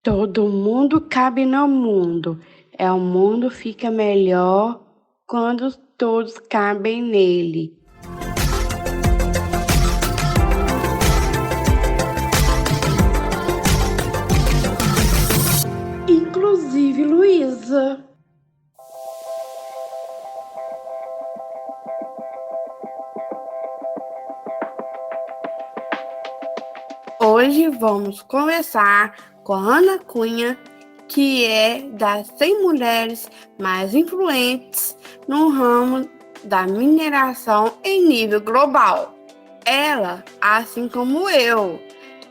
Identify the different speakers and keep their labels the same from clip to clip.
Speaker 1: Todo mundo cabe no mundo. O mundo fica melhor quando todos cabem nele. Inclusive Luísa. Hoje vamos conversar com a Ana Cunha, que é das 100 mulheres mais influentes no ramo da mineração em nível global. Ela, assim como eu,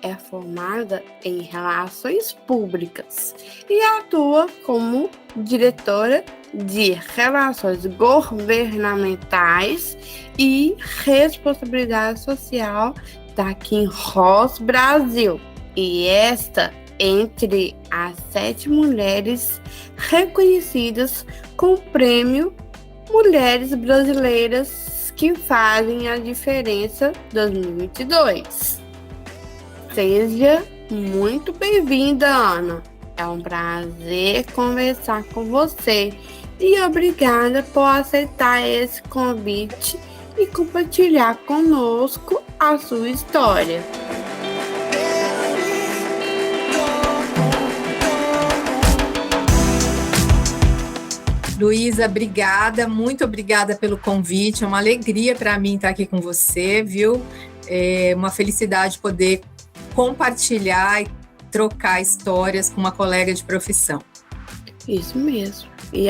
Speaker 1: é formada em Relações Públicas e atua como diretora de Relações Governamentais e Responsabilidade Social da Kinross Brasil. E esta entre as 7 mulheres reconhecidas com o prêmio Mulheres Brasileiras que Fazem a Diferença 2022. Seja muito bem-vinda, Ana. É um prazer conversar com você e obrigada por aceitar esse convite e compartilhar conosco a sua história.
Speaker 2: Luísa, obrigada, muito obrigada pelo convite, é uma alegria para mim estar aqui com você, viu? É uma felicidade poder compartilhar e trocar histórias com uma colega de profissão.
Speaker 1: Isso mesmo, e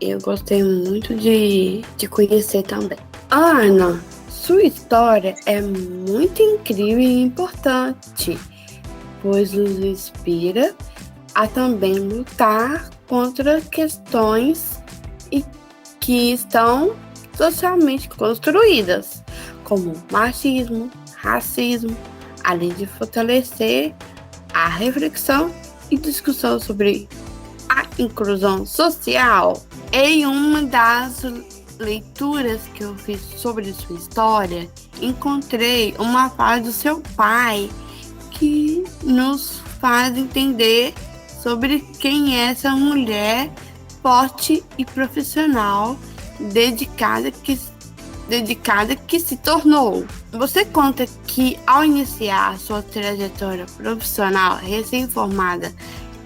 Speaker 1: eu gostei muito de conhecer também. Ana, sua história é muito incrível e importante, pois nos inspira a também lutar contra questões que estão socialmente construídas, como machismo, racismo, além de fortalecer a reflexão e discussão sobre a inclusão social. Em uma das leituras que eu fiz sobre sua história, encontrei uma fala do seu pai que nos faz entender sobre quem é essa mulher forte e profissional dedicada que se tornou. Você conta que ao iniciar sua trajetória profissional recém-formada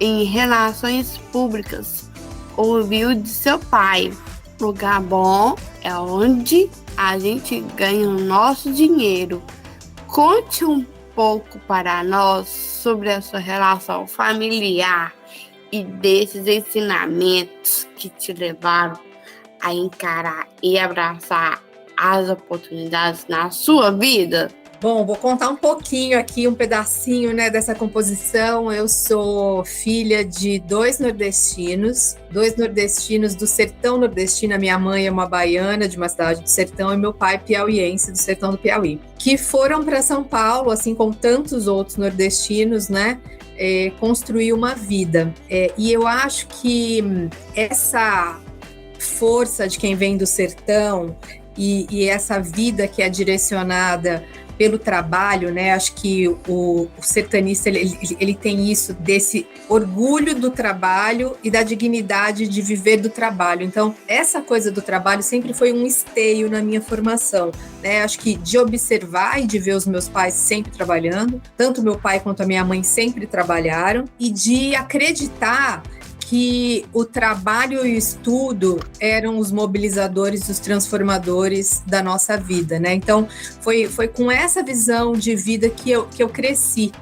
Speaker 1: em Relações Públicas, ouviu de seu pai: lugar bom é onde a gente ganha o nosso dinheiro. Conte um pouco para nós sobre a sua relação familiar e desses ensinamentos que te levaram a encarar e abraçar as oportunidades na sua vida.
Speaker 2: Bom, vou contar um pouquinho aqui, um pedacinho, dessa composição. Eu sou filha de dois nordestinos do sertão nordestino. A minha mãe é uma baiana de uma cidade do sertão e meu pai piauiense do sertão do Piauí, que foram para São Paulo, assim como tantos outros nordestinos, construir uma vida. E eu acho que essa força de quem vem do sertão e essa vida que é direcionada pelo trabalho, acho que o sertanista ele tem isso, desse orgulho do trabalho e da dignidade de viver do trabalho. Então, essa coisa do trabalho sempre foi um esteio na minha formação, Acho que de observar e de ver os meus pais sempre trabalhando, tanto meu pai quanto a minha mãe sempre trabalharam, e de acreditar que o trabalho e o estudo eram os mobilizadores, os transformadores da nossa vida, Então, foi com essa visão de vida que eu cresci.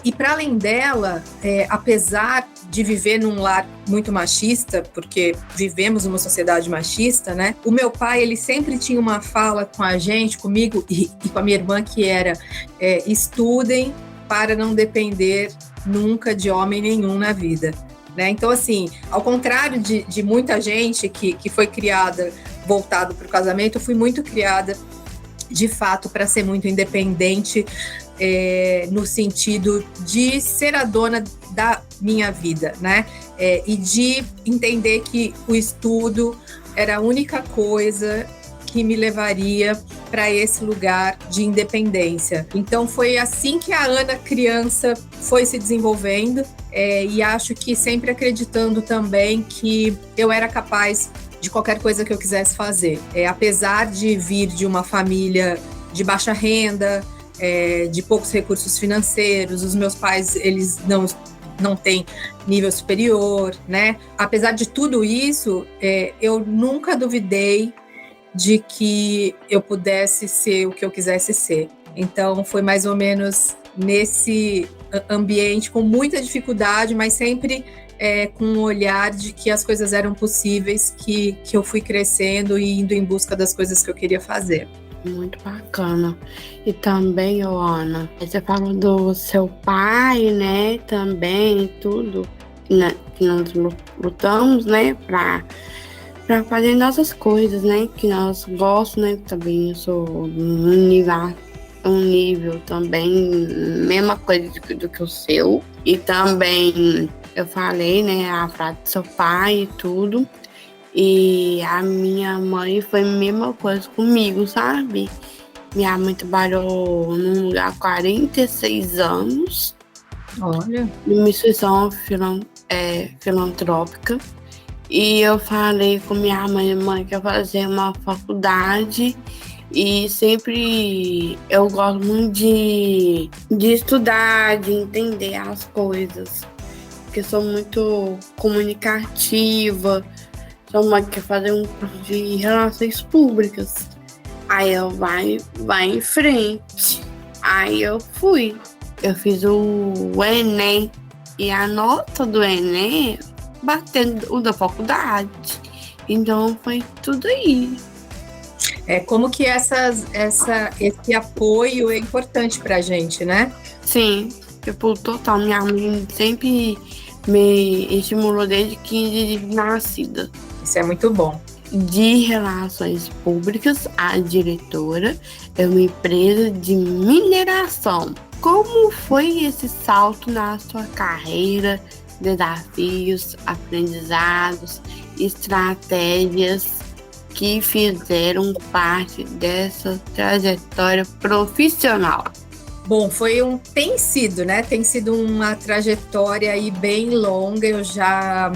Speaker 2: E para além dela, apesar de viver num lar muito machista, porque vivemos numa sociedade machista, O meu pai, ele sempre tinha uma fala com a gente, comigo e com a minha irmã, que era: estudem para não depender nunca de homem nenhum na vida. Então, assim, ao contrário de muita gente que foi criada voltado para o casamento, eu fui muito criada, de fato, para ser muito independente, no sentido de ser a dona da minha vida, e de entender que o estudo era a única coisa que me levaria para esse lugar de independência. Então foi assim que a Ana criança foi se desenvolvendo, e acho que sempre acreditando também que eu era capaz de qualquer coisa que eu quisesse fazer. Apesar de vir de uma família de baixa renda, de poucos recursos financeiros, os meus pais, eles não têm nível superior, né? Apesar de tudo isso, eu nunca duvidei de que eu pudesse ser o que eu quisesse ser. Então, foi mais ou menos nesse ambiente, com muita dificuldade, mas sempre com um olhar de que as coisas eram possíveis, que eu fui crescendo e indo em busca das coisas que eu queria fazer.
Speaker 1: Muito bacana. E também, Ana, você falou do seu pai, né? Também, tudo, né, que nós lutamos, né? Pra fazer nossas coisas, né? Que nós gostamos, né? Também eu sou um nível também, mesma coisa do que o seu. E também eu falei, né? A frase do seu pai e tudo. E a minha mãe foi a mesma coisa comigo, sabe? Minha mãe trabalhou num lugar há 46 anos.
Speaker 2: Olha.
Speaker 1: Numa instituição filantrópica. E eu falei com minha mãe que eu ia fazer uma faculdade. E sempre eu gosto muito de estudar, de entender as coisas. Porque sou muito comunicativa. Sua mãe quer fazer um curso de relações públicas. Aí eu vai em frente. Aí eu fui. Eu fiz o Enem. E a nota do Enem batendo o da faculdade. Então foi tudo aí.
Speaker 2: Como que esse apoio é importante pra gente, né?
Speaker 1: Sim, tipo, total. Minha mãe sempre me estimulou desde 15 dias de nascida.
Speaker 2: Isso é muito bom.
Speaker 1: De relações públicas, a diretora é uma empresa de mineração. Como foi esse salto na sua carreira? Desafios, aprendizados, estratégias que fizeram parte dessa trajetória profissional?
Speaker 2: Bom, tem sido, né? Tem sido uma trajetória aí bem longa. Eu já,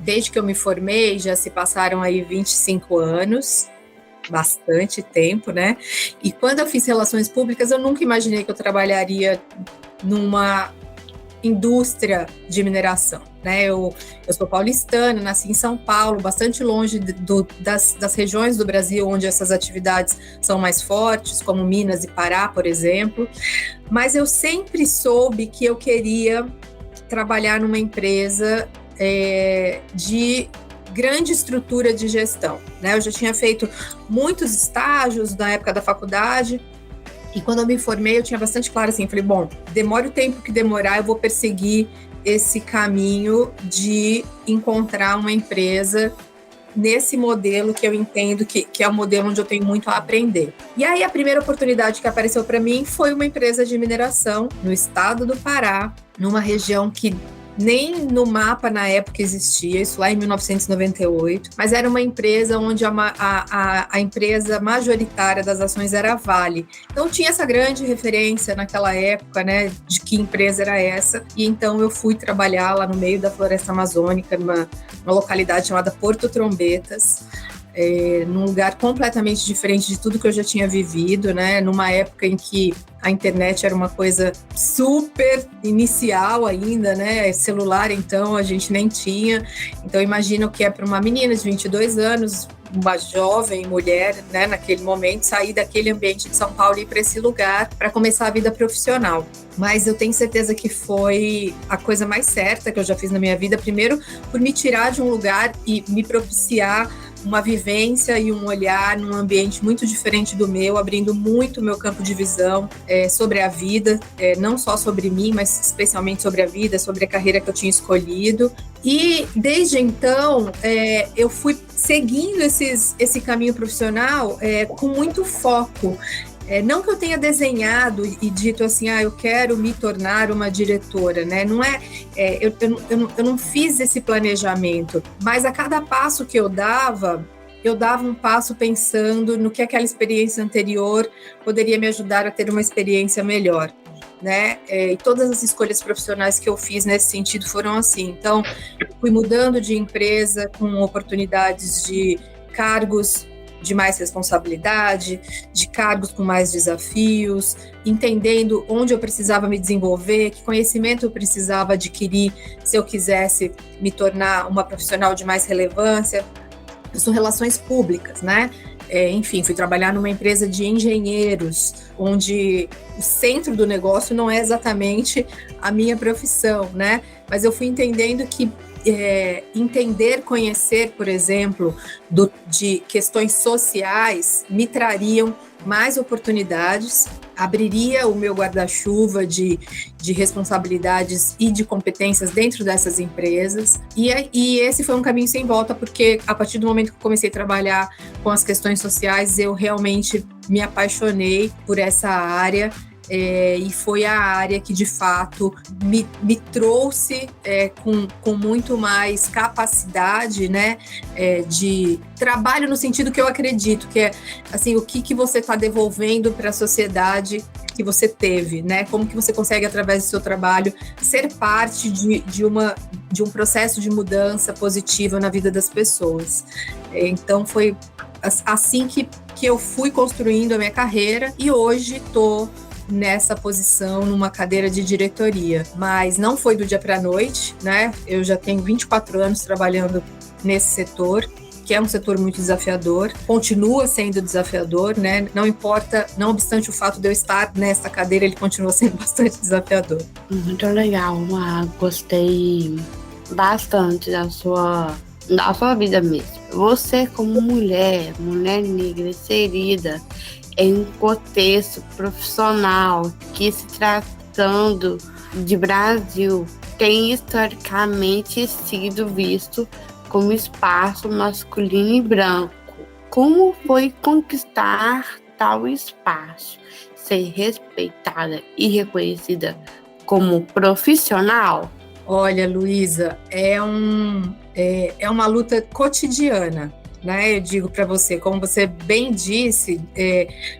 Speaker 2: desde que eu me formei, já se passaram aí 25 anos, bastante tempo, né? E quando eu fiz relações públicas, eu nunca imaginei que eu trabalharia numa indústria de mineração, né? Eu sou paulistana, nasci em São Paulo, bastante longe das regiões do Brasil onde essas atividades são mais fortes, como Minas e Pará, por exemplo. Mas eu sempre soube que eu queria trabalhar numa empresa de grande estrutura de gestão, né? Eu já tinha feito muitos estágios na época da faculdade. E quando eu me formei, eu tinha bastante claro assim, falei, bom, demore o tempo que demorar, eu vou perseguir esse caminho de encontrar uma empresa nesse modelo que eu entendo que é o modelo onde eu tenho muito a aprender. E aí a primeira oportunidade que apareceu para mim foi uma empresa de mineração no estado do Pará, numa região que nem no mapa na época existia, isso lá em 1998, mas era uma empresa onde a empresa majoritária das ações era a Vale. Então tinha essa grande referência naquela época, né, de que empresa era essa, e então eu fui trabalhar lá no meio da floresta amazônica, numa localidade chamada Porto Trombetas, num lugar completamente diferente de tudo que eu já tinha vivido, né? Numa época em que a internet era uma coisa super inicial ainda, né? Celular, então, a gente nem tinha. Então, imagina o que é para uma menina de 22 anos, uma jovem mulher, né, naquele momento, sair daquele ambiente de São Paulo e ir para esse lugar para começar a vida profissional. Mas eu tenho certeza que foi a coisa mais certa que eu já fiz na minha vida, primeiro por me tirar de um lugar e me propiciar uma vivência e um olhar num ambiente muito diferente do meu, abrindo muito o meu campo de visão sobre a vida, não só sobre mim, mas especialmente sobre a vida, sobre a carreira que eu tinha escolhido. E desde então, eu fui seguindo esse caminho profissional com muito foco. Não que eu tenha desenhado e dito assim, eu quero me tornar uma diretora, né? Não eu não fiz esse planejamento, mas a cada passo que eu dava, eu dava um passo pensando no que aquela experiência anterior poderia me ajudar a ter uma experiência melhor, né? E todas as escolhas profissionais que eu fiz nesse sentido foram assim. Então, fui mudando de empresa com oportunidades de cargos de mais responsabilidade, de cargos com mais desafios, entendendo onde eu precisava me desenvolver, que conhecimento eu precisava adquirir se eu quisesse me tornar uma profissional de mais relevância. São relações públicas, né? Enfim, fui trabalhar numa empresa de engenheiros, onde o centro do negócio não é exatamente a minha profissão, né? Mas eu fui entendendo que entender, conhecer, por exemplo, de questões sociais me trariam mais oportunidades, abriria o meu guarda-chuva de responsabilidades e de competências dentro dessas empresas, e esse foi um caminho sem volta, porque a partir do momento que eu comecei a trabalhar com as questões sociais, eu realmente me apaixonei por essa área, e foi a área que, de fato, me trouxe com muito mais capacidade, né, de trabalho no sentido que eu acredito, que é assim, o que você está devolvendo para a sociedade que você teve, né? Como que você consegue, através do seu trabalho, ser parte de um processo de mudança positiva na vida das pessoas. Então, foi assim que eu fui construindo a minha carreira, e hoje estou nessa posição, numa cadeira de diretoria, mas não foi do dia para a noite, né? Eu já tenho 24 anos trabalhando nesse setor, que é um setor muito desafiador, continua sendo desafiador, né? Não importa, não obstante o fato de eu estar nessa cadeira, ele continua sendo bastante desafiador.
Speaker 1: Muito legal, gostei bastante da sua vida mesmo. Você, como mulher negra inserida em um contexto profissional que, se tratando de Brasil, tem historicamente sido visto como espaço masculino e branco. Como foi conquistar tal espaço, ser respeitada e reconhecida como profissional?
Speaker 2: Olha, Luísa, é uma luta cotidiana, né? Eu digo para você, como você bem disse,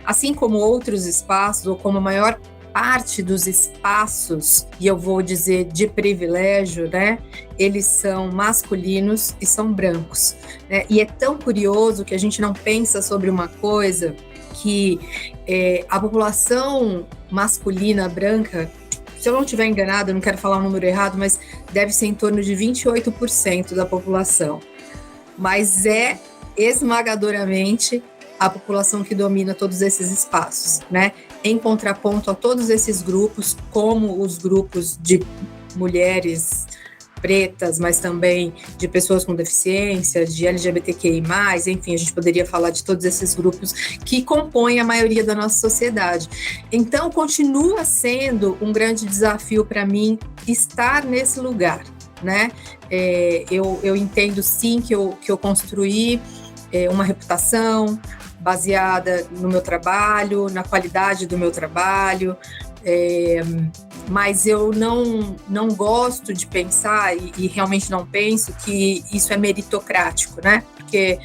Speaker 2: assim como outros espaços, ou como a maior parte dos espaços, e eu vou dizer de privilégio, né? Eles são masculinos e são brancos, né? E é tão curioso que a gente não pensa sobre uma coisa, que a população masculina branca, se eu não estiver enganada, eu não quero falar um número errado, mas deve ser em torno de 28% da população. Mas é esmagadoramente a população que domina todos esses espaços, né? Em contraponto a todos esses grupos, como os grupos de mulheres pretas, mas também de pessoas com deficiência, de LGBTQI+, enfim, a gente poderia falar de todos esses grupos que compõem a maioria da nossa sociedade. Então, continua sendo um grande desafio para mim estar nesse lugar, né? Eu entendo, sim, que eu construí uma reputação baseada no meu trabalho, na qualidade do meu trabalho, mas eu não gosto de pensar, e realmente não penso, que isso é meritocrático, né? Porque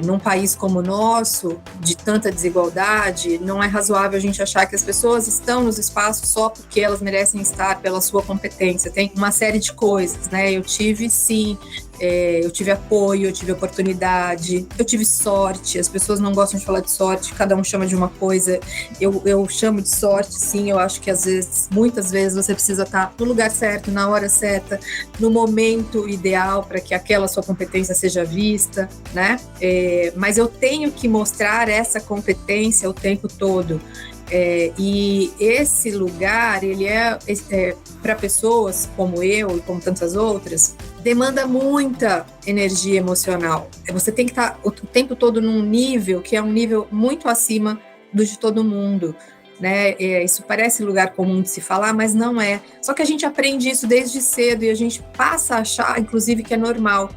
Speaker 2: num país como o nosso, de tanta desigualdade, não é razoável a gente achar que as pessoas estão nos espaços só porque elas merecem estar pela sua competência. Tem uma série de coisas, né? Eu tive, sim, eu tive apoio, eu tive oportunidade, eu tive sorte. As pessoas não gostam de falar de sorte, cada um chama de uma coisa. Eu chamo de sorte, sim. Eu acho que muitas vezes você precisa estar no lugar certo, na hora certa, no momento ideal para que aquela sua competência seja vista, né? Mas eu tenho que mostrar essa competência o tempo todo. E esse lugar, ele para pessoas como eu e como tantas outras, demanda muita energia emocional. Você tem que estar o tempo todo num nível que é um nível muito acima do de todo mundo, né? Isso parece lugar comum de se falar, mas não é. Só que a gente aprende isso desde cedo e a gente passa a achar, inclusive, que é normal.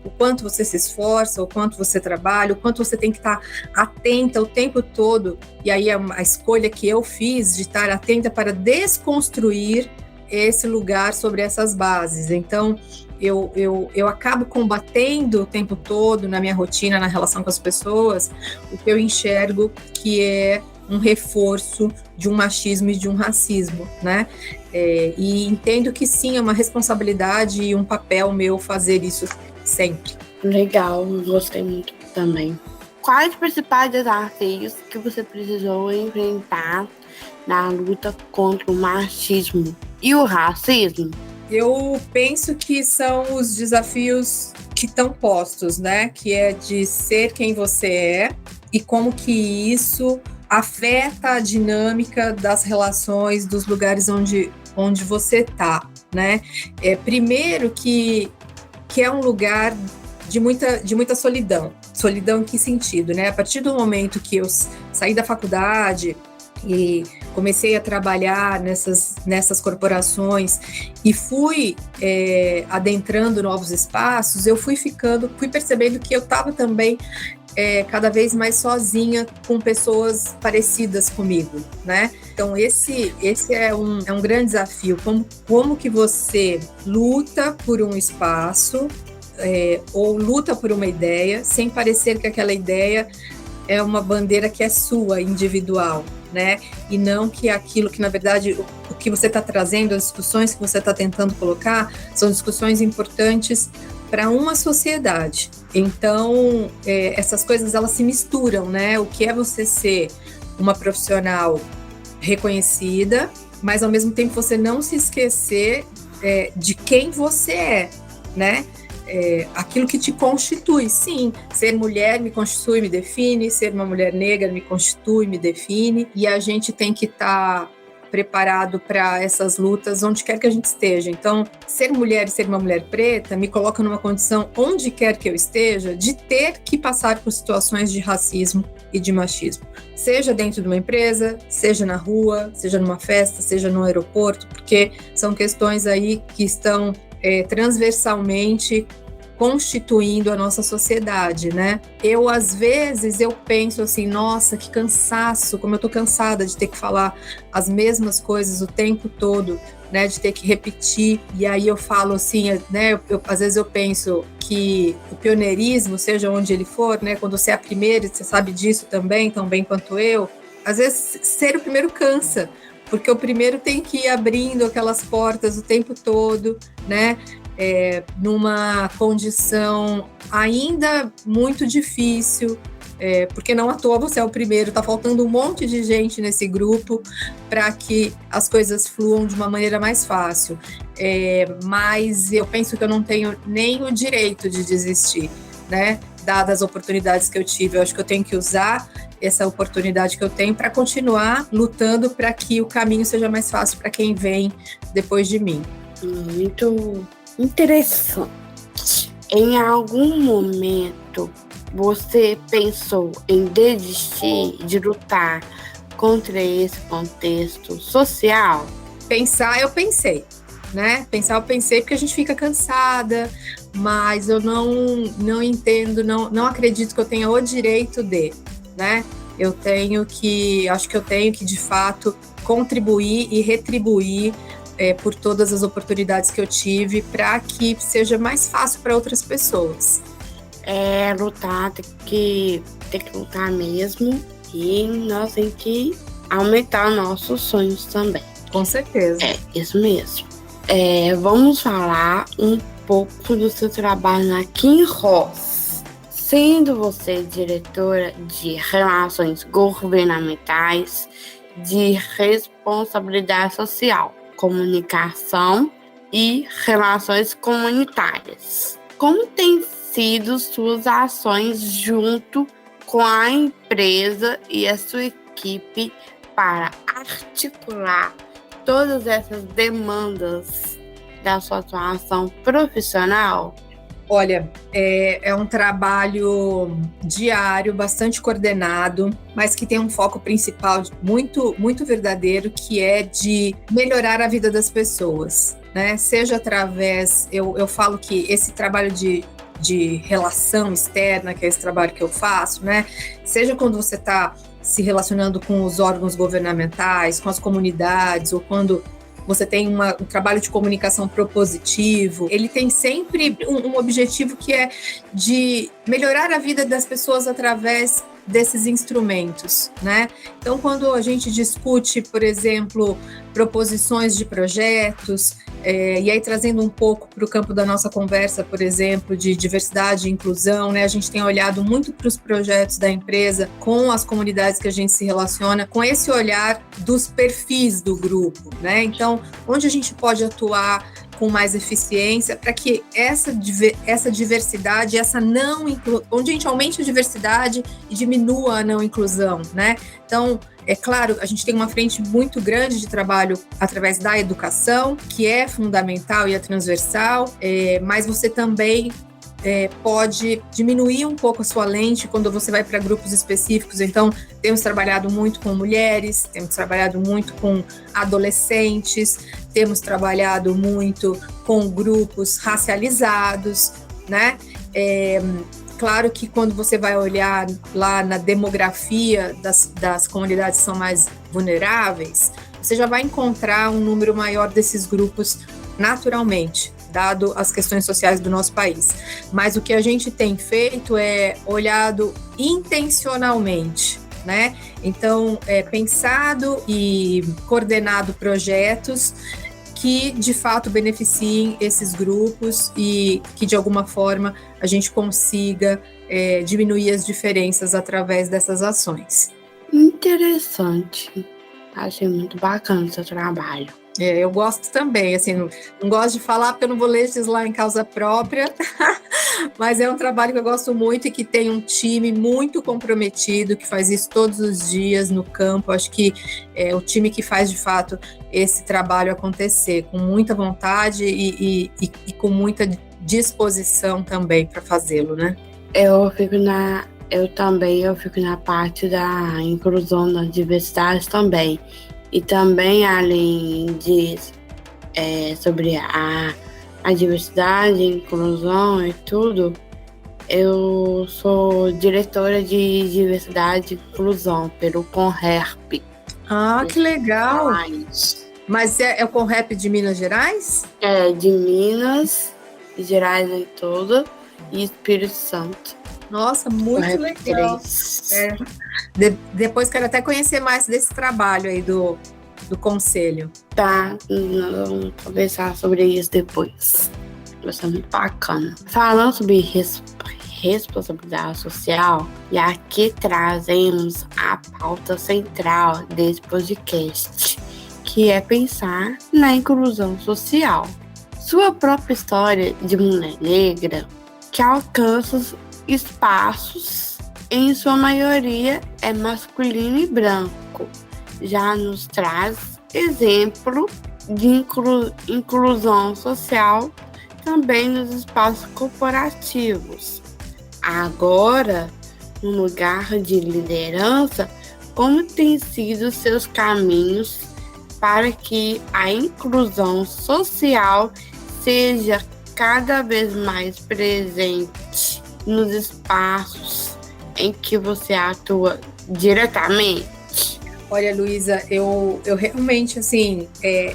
Speaker 2: O quanto você se esforça, o quanto você trabalha, o quanto você tem que estar atenta o tempo todo. E aí a escolha que eu fiz de estar atenta para desconstruir esse lugar sobre essas bases. Então, eu acabo combatendo o tempo todo na minha rotina, na relação com as pessoas, o que eu enxergo que é um reforço de um machismo e de um racismo, né? E entendo que sim, é uma responsabilidade e um papel meu fazer isso sempre.
Speaker 1: Legal, gostei muito também. Quais os principais desafios que você precisou enfrentar na luta contra o machismo e o racismo?
Speaker 2: Eu penso que são os desafios que estão postos, né? Que é de ser quem você é e como que isso afeta a dinâmica das relações, dos lugares onde você está, né? Primeiro que é um lugar de muita solidão. Solidão em que sentido, né? A partir do momento que eu saí da faculdade e comecei a trabalhar nessas corporações e fui adentrando novos espaços, eu fui percebendo que eu estava também cada vez mais sozinha com pessoas parecidas comigo, né? Então esse é um grande desafio, como que você luta por um espaço ou luta por uma ideia sem parecer que aquela ideia é uma bandeira que é sua, individual, né? E não que aquilo que, na verdade, o que você está trazendo, as discussões que você está tentando colocar, são discussões importantes para uma sociedade. Então, essas coisas, elas se misturam, né? O que é você ser uma profissional reconhecida, mas, ao mesmo tempo, você não se esquecer de quem você é, né? Aquilo que te constitui, sim, ser mulher me constitui, me define, ser uma mulher negra me constitui, me define, e a gente tem que estar preparado para essas lutas onde quer que a gente esteja. Então, ser mulher e ser uma mulher preta me coloca numa condição, onde quer que eu esteja, de ter que passar por situações de racismo e de machismo, seja dentro de uma empresa, seja na rua, seja numa festa, seja no aeroporto, porque são questões aí que estão transversalmente constituindo a nossa sociedade, né? Às vezes, eu penso assim, nossa, que cansaço, como eu tô cansada de ter que falar as mesmas coisas o tempo todo, né? De ter que repetir, e aí eu falo assim, né? Às vezes eu penso que o pioneirismo, seja onde ele for, né? Quando você é a primeira, você sabe disso também, tão bem quanto eu, às vezes ser o primeiro cansa, porque o primeiro tem que ir abrindo aquelas portas o tempo todo, né? Numa condição ainda muito difícil, porque não à toa você é o primeiro, está faltando um monte de gente nesse grupo para que as coisas fluam de uma maneira mais fácil. Mas eu penso que eu não tenho nem o direito de desistir, né? Dadas as oportunidades que eu tive, eu acho que eu tenho que usar essa oportunidade que eu tenho para continuar lutando para que o caminho seja mais fácil para quem vem depois de mim.
Speaker 1: Muito interessante. Em algum momento você pensou em desistir de lutar contra esse contexto social?
Speaker 2: Pensar, eu pensei, né? Pensar, eu pensei porque a gente fica cansada, mas eu não entendo, não acredito que eu tenha o direito de, né? Acho que eu tenho que, de fato, contribuir e retribuir por todas as oportunidades que eu tive para que seja mais fácil para outras pessoas.
Speaker 1: Lutar, tem que lutar mesmo, e nós temos que aumentar nossos sonhos também.
Speaker 2: Com certeza.
Speaker 1: Isso mesmo. Vamos falar um pouco do seu trabalho na Kim Ross. Sendo você diretora de Relações Governamentais, de Responsabilidade Social, Comunicação e Relações Comunitárias. Como têm sido suas ações junto com a empresa e a sua equipe para articular todas essas demandas da sua atuação profissional?
Speaker 2: Olha, é um trabalho diário, bastante coordenado, mas que tem um foco principal muito, muito verdadeiro, que é de melhorar a vida das pessoas, né? Seja através, eu falo que esse trabalho de relação externa, que é esse trabalho que eu faço, né? Seja quando você está se relacionando com os órgãos governamentais, com as comunidades, ou quando você tem um trabalho de comunicação propositivo, ele tem sempre um objetivo que é de melhorar a vida das pessoas através desses instrumentos, né? Então, quando a gente discute, por exemplo, proposições de projetos, e aí trazendo um pouco para o campo da nossa conversa, por exemplo, de diversidade e inclusão, né? A gente tem olhado muito para os projetos da empresa com as comunidades que a gente se relaciona, com esse olhar dos perfis do grupo, né? Então, onde a gente pode atuar com mais eficiência para que essa diversidade, onde a gente aumente a diversidade e diminua a não inclusão, né? Então, é claro, a gente tem uma frente muito grande de trabalho através da educação, que é fundamental e é transversal, mas você também pode diminuir um pouco a sua lente quando você vai para grupos específicos. Então, temos trabalhado muito com mulheres, temos trabalhado muito com adolescentes, temos trabalhado muito com grupos racializados, né? Claro que quando você vai olhar lá na demografia das comunidades que são mais vulneráveis, você já vai encontrar um número maior desses grupos naturalmente, dado as questões sociais do nosso país. Mas o que a gente tem feito é olhado intencionalmente, né? Então, pensado e coordenado projetos que, de fato, beneficiem esses grupos e que, de alguma forma, a gente consiga diminuir as diferenças através dessas ações.
Speaker 1: Interessante. Achei muito bacana o seu trabalho.
Speaker 2: Eu gosto também, assim, não gosto de falar porque eu não vou legislar em causa própria, mas é um trabalho que eu gosto muito e que tem um time muito comprometido, que faz isso todos os dias no campo. Acho que é o time que faz, de fato, esse trabalho acontecer, com muita vontade e com muita disposição também para fazê-lo, né?
Speaker 1: Eu fico na parte da inclusão das diversidades também. E também, além disso, sobre a diversidade, inclusão e tudo, eu sou diretora de diversidade e inclusão pelo CONRERP.
Speaker 2: Ah, que legal! Mas é o CONREP de Minas Gerais?
Speaker 1: De Minas Gerais em todo e Espírito Santo.
Speaker 2: Nossa, muito legal. Depois quero até conhecer mais desse trabalho aí do conselho.
Speaker 1: Tá, nós vamos conversar sobre isso depois. Vai ser muito bacana. Falando sobre responsabilidade social, e aqui trazemos a pauta central desse podcast, que é pensar na inclusão social. Sua própria história de mulher negra que alcança os espaços, em sua maioria é masculino e branco, já nos traz exemplo de inclusão social também nos espaços corporativos. Agora, no lugar de liderança, como têm sido seus caminhos para que a inclusão social seja cada vez mais presente nos espaços em que você atua diretamente?
Speaker 2: Olha, Luísa, eu realmente, assim,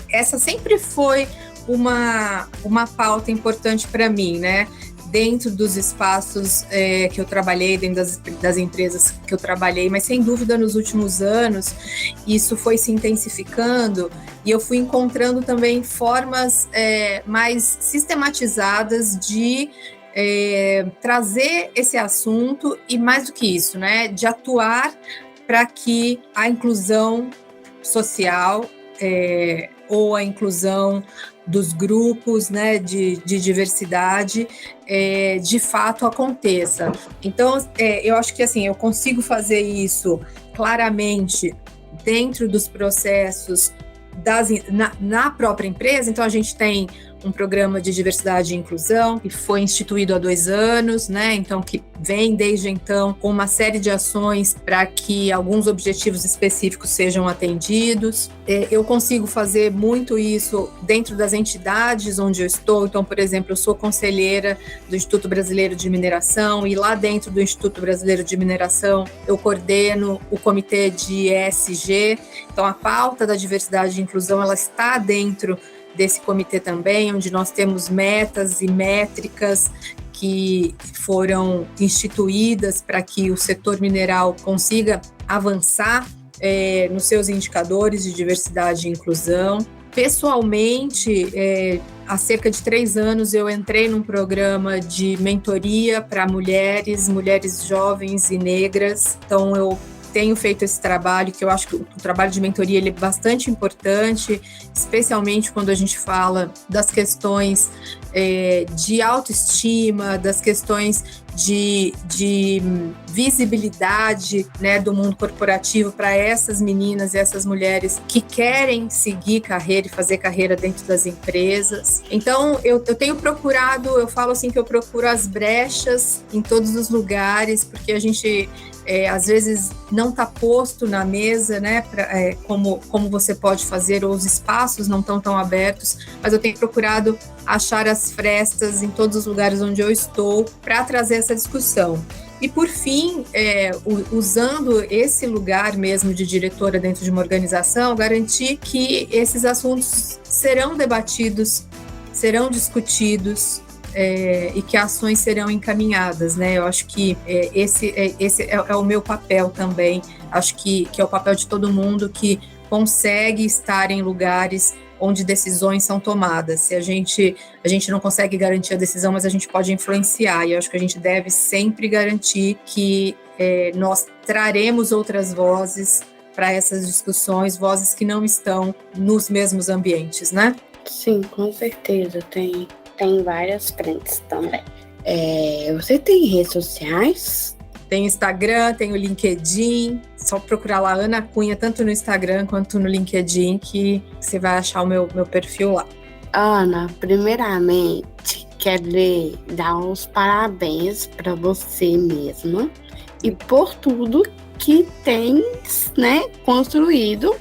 Speaker 2: essa sempre foi uma pauta importante para mim, né? Dentro dos espaços que eu trabalhei, dentro das empresas que eu trabalhei, mas sem dúvida nos últimos anos isso foi se intensificando e eu fui encontrando também formas mais sistematizadas de trazer esse assunto e, mais do que isso, né, de atuar para que a inclusão social ou a inclusão dos grupos, né, de diversidade de fato aconteça. Então, eu acho que assim, eu consigo fazer isso claramente dentro dos processos na própria empresa. Então, a gente tem um programa de diversidade e inclusão, que foi instituído há 2 anos, né? Então, que vem desde então com uma série de ações para que alguns objetivos específicos sejam atendidos. Eu consigo fazer muito isso dentro das entidades onde eu estou. Então, por exemplo, eu sou conselheira do Instituto Brasileiro de Mineração, e lá dentro do Instituto Brasileiro de Mineração eu coordeno o comitê de ESG. Então, a pauta da diversidade e inclusão, ela está dentro desse comitê também, onde nós temos metas e métricas que foram instituídas para que o setor mineral consiga avançar nos seus indicadores de diversidade e inclusão. Pessoalmente, há cerca de 3 anos, eu entrei num programa de mentoria para mulheres jovens e negras. Então, eu tenho feito esse trabalho, que eu acho que o trabalho de mentoria ele é bastante importante, especialmente quando a gente fala das questões de autoestima, das questões de visibilidade, né, do mundo corporativo para essas meninas e essas mulheres que querem seguir carreira e fazer carreira dentro das empresas. Então, eu tenho procurado, eu falo assim que eu procuro as brechas em todos os lugares, porque a gente às vezes não está posto na mesa, né, como você pode fazer, ou os espaços não estão tão abertos, mas eu tenho procurado achar as frestas em todos os lugares onde eu estou para trazer essa discussão. E, por fim, usando esse lugar mesmo de diretora dentro de uma organização, garantir que esses assuntos serão debatidos, serão discutidos, e que ações serão encaminhadas, né? Eu acho que esse é o meu papel também. Acho que é o papel de todo mundo que consegue estar em lugares onde decisões são tomadas. Se a gente não consegue garantir a decisão, mas a gente pode influenciar, e eu acho que a gente deve sempre garantir que nós traremos outras vozes para essas discussões, vozes que não estão nos mesmos ambientes, né?
Speaker 1: Sim, com certeza, tem várias frentes também. Você tem redes sociais?
Speaker 2: Tem Instagram, tem o LinkedIn, só procurar lá Ana Cunha, tanto no Instagram quanto no LinkedIn, que você vai achar o meu perfil lá.
Speaker 1: Ana, primeiramente, quero dar os parabéns para você mesma e por tudo que tens, né, construído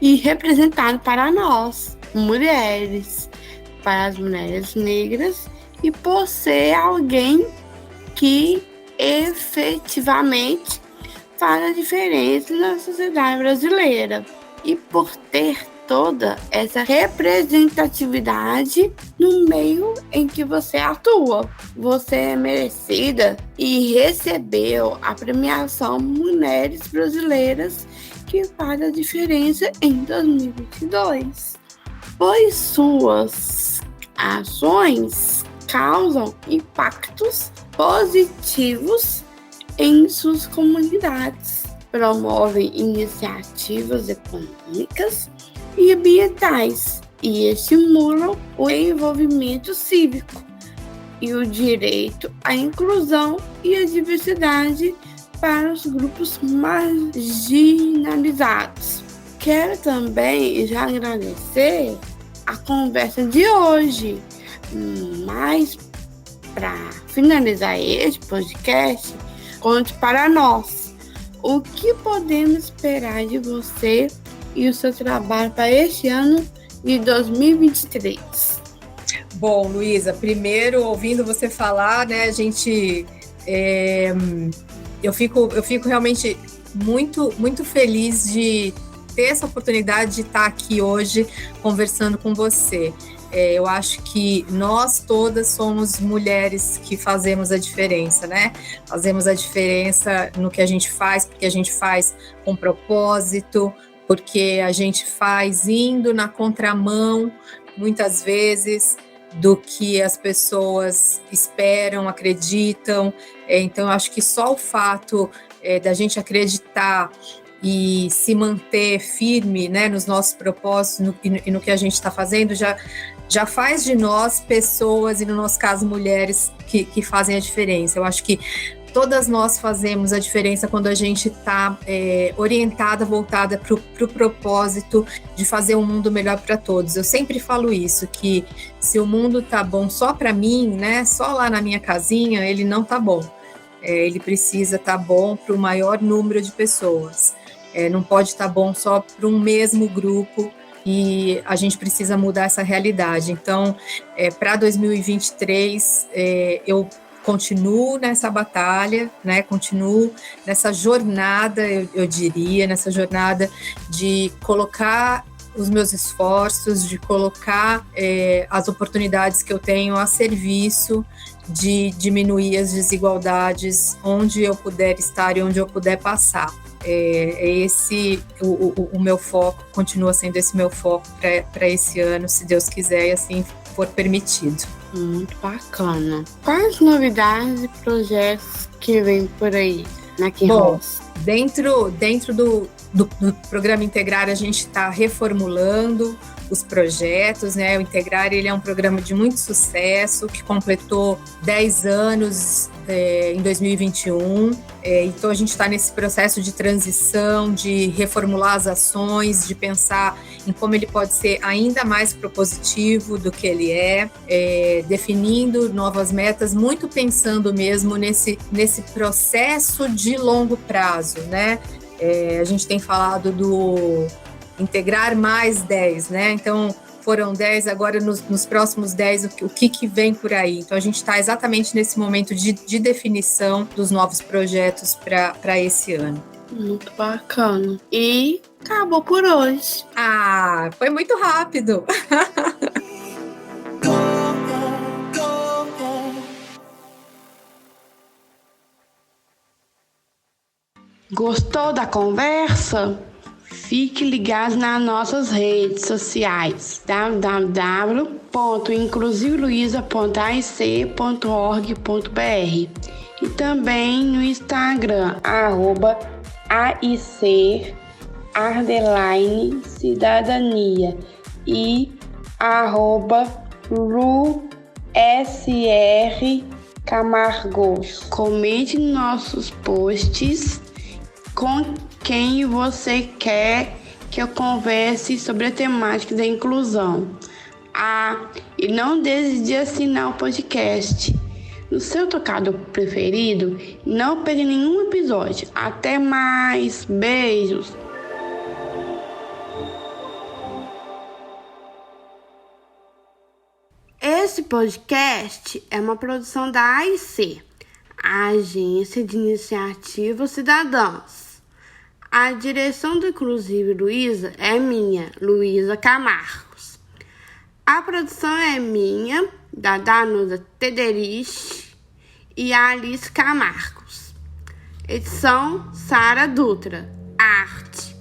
Speaker 1: e representado para nós, mulheres, para as mulheres negras, e por ser alguém que efetivamente faz a diferença na sociedade brasileira, e por ter toda essa representatividade no meio em que você atua. Você é merecida e recebeu a premiação Mulheres Brasileiras que faz a diferença em 2022. Pois suas ações causam impactos positivos em suas comunidades, promovem iniciativas econômicas e ambientais e estimulam o envolvimento cívico e o direito à inclusão e à diversidade para os grupos marginalizados. Quero também já agradecer a conversa de hoje, mas para finalizar este podcast, conte para nós o que podemos esperar de você e o seu trabalho para este ano de 2023.
Speaker 2: Bom, Luísa, primeiro, ouvindo você falar, né, a gente, eu fico realmente muito, muito feliz de ter essa oportunidade de estar aqui hoje conversando com você. Eu acho que nós todas somos mulheres que fazemos a diferença, né? Fazemos a diferença no que a gente faz, porque a gente faz com propósito, porque a gente faz indo na contramão, muitas vezes, do que as pessoas esperam, acreditam. Então, eu acho que só o fato da gente acreditar e se manter firme, né, nos nossos propósitos e no que a gente está fazendo, já faz de nós pessoas, e no nosso caso mulheres, que fazem a diferença. Eu acho que todas nós fazemos a diferença quando a gente está orientada, voltada para o propósito de fazer um mundo melhor para todos. Eu sempre falo isso, que se o mundo tá bom só para mim, né, só lá na minha casinha, ele não tá bom. Ele precisa estar bom para o maior número de pessoas. Não pode estar bom só para um mesmo grupo, e a gente precisa mudar essa realidade. Então, para 2023, eu continuo nessa batalha, né? Continuo nessa jornada, eu diria, nessa jornada de colocar os meus esforços, de colocar as oportunidades que eu tenho a serviço de diminuir as desigualdades onde eu puder estar e onde eu puder passar. Esse o meu foco, continua sendo esse meu foco para esse ano, se Deus quiser e assim for permitido.
Speaker 1: Muito bacana. Quais novidades e projetos que vem por aí na Kinross?
Speaker 2: Dentro do programa Integrar, a gente está reformulando os projetos, né? O Integrar, ele é um programa de muito sucesso, que completou 10 anos em 2021. Então, a gente está nesse processo de transição, de reformular as ações, de pensar em como ele pode ser ainda mais propositivo do que ele definindo novas metas, muito pensando mesmo nesse processo de longo prazo, né? A gente tem falado do Integrar mais 10, né? Então, foram 10, agora nos próximos 10, o que vem por aí? Então, a gente está exatamente nesse momento de definição dos novos projetos para esse ano.
Speaker 1: Muito bacana. E acabou por hoje.
Speaker 2: Foi muito rápido.
Speaker 1: Gostou da conversa? Fique ligado nas nossas redes sociais www.inclusiveluiza.aic.org.br e também no Instagram @aic_cidadania e @RuSR_Camargos. Comente nossos posts com quem você quer que eu converse sobre a temática da inclusão. E não deixe de assinar o podcast no seu tocador preferido. Não perca nenhum episódio. Até mais. Beijos. Esse podcast é uma produção da AIC, a Agência de Iniciativas Cidadãs. A direção do Inclusive Luiza é minha, Luísa Camargos. A produção é minha, da Danusa Tederich e a Alice Camargos. Edição, Sara Dutra. Arte,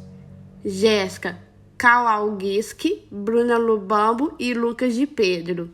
Speaker 1: Jéssica Kowalski, Bruna Lubambo e Lucas de Pedro.